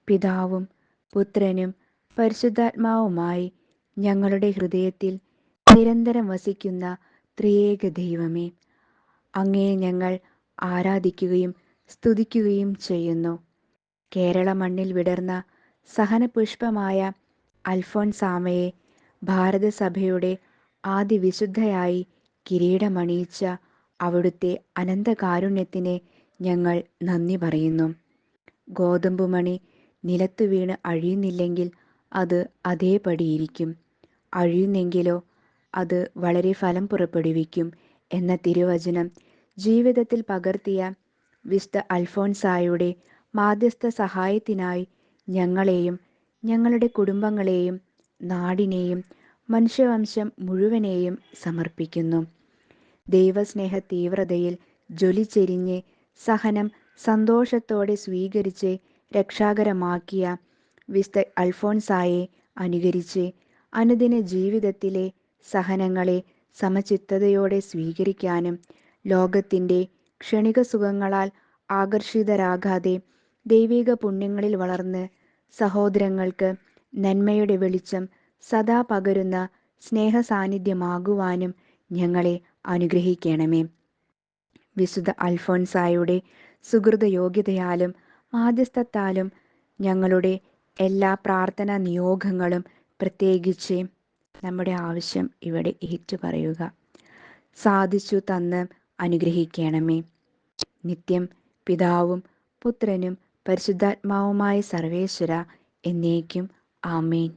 പിതാവും പുത്രനും പരിശുദ്ധാത്മാവുമായി ഞങ്ങളുടെ ഹൃദയത്തിൽ നിരന്തരം വസിക്കുന്ന ത്രിയേക ദൈവമേ, അങ്ങയെ ഞങ്ങൾ ആരാധിക്കുകയും സ്തുതിക്കുകയും ചെയ്യുന്നു. കേരള മണ്ണിൽ വിടർന്ന സഹനപുഷ്പമായ അൽഫോൻസാമയെ ഭാരതസഭയുടെ ആദ്യ വിശുദ്ധയായി കിരീടമണിയിച്ച അവിടുത്തെ അനന്തകാരുണ്യത്തിന് ഞങ്ങൾ നന്ദി പറയുന്നു. ഗോതമ്പുമണി നിലത്തു വീണ് അഴിയുന്നില്ലെങ്കിൽ അത് അതേപടിയിരിക്കും, അഴിയുന്നെങ്കിലോ അത് വളരെ ഫലം പുറപ്പെടുവിക്കും എന്ന തിരുവചനം ജീവിതത്തിൽ പകർത്തിയ വിശുദ്ധ അൽഫോൻസായുടെ മാധ്യസ്ഥ സഹായത്തിനായി ഞങ്ങളെയും ഞങ്ങളുടെ കുടുംബങ്ങളെയും നാടിനെയും മനുഷ്യവംശം മുഴുവനെയും സമർപ്പിക്കുന്നു. ദൈവസ്നേഹ തീവ്രതയിൽ ജ്വലിച്ചെരിഞ്ഞ് സഹനം സന്തോഷത്തോടെ സ്വീകരിച്ച് രക്ഷാകരമാക്കിയ വിശുദ്ധ അൽഫോൻസായെ അനുകരിച്ച് അനുദിന ജീവിതത്തിലെ സഹനങ്ങളെ സമചിത്തതയോടെ സ്വീകരിക്കാനും ലോകത്തിൻ്റെ ക്ഷണിക സുഖങ്ങളാൽ ആകർഷിതരാകാതെ ദൈവിക പുണ്യങ്ങളിൽ വളർന്ന് സഹോദരങ്ങൾക്ക് നന്മയുടെ വെളിച്ചം സദാ പകരുന്ന സ്നേഹസാന്നിധ്യമാകുവാനും ഞങ്ങളെ അനുഗ്രഹിക്കണമേ. വിശുദ്ധ അൽഫോൻസായുടെ സുഹൃത യോഗ്യതയാലും മാധ്യസ്ഥത്താലും ഞങ്ങളുടെ എല്ലാ പ്രാർത്ഥനാ നിയോഗങ്ങളും പ്രത്യേകിച്ച് നമ്മുടെ ആവശ്യം ഇവിടെ ഏറ്റുപറയുക. സാധിച്ചു തന്ന് അനുഗ്രഹിക്കണമേ. നിത്യം പിതാവും പുത്രനും പരിശുദ്ധാത്മാവുമായ സർവേശ്വര എന്നേക്കും ആമേൻ.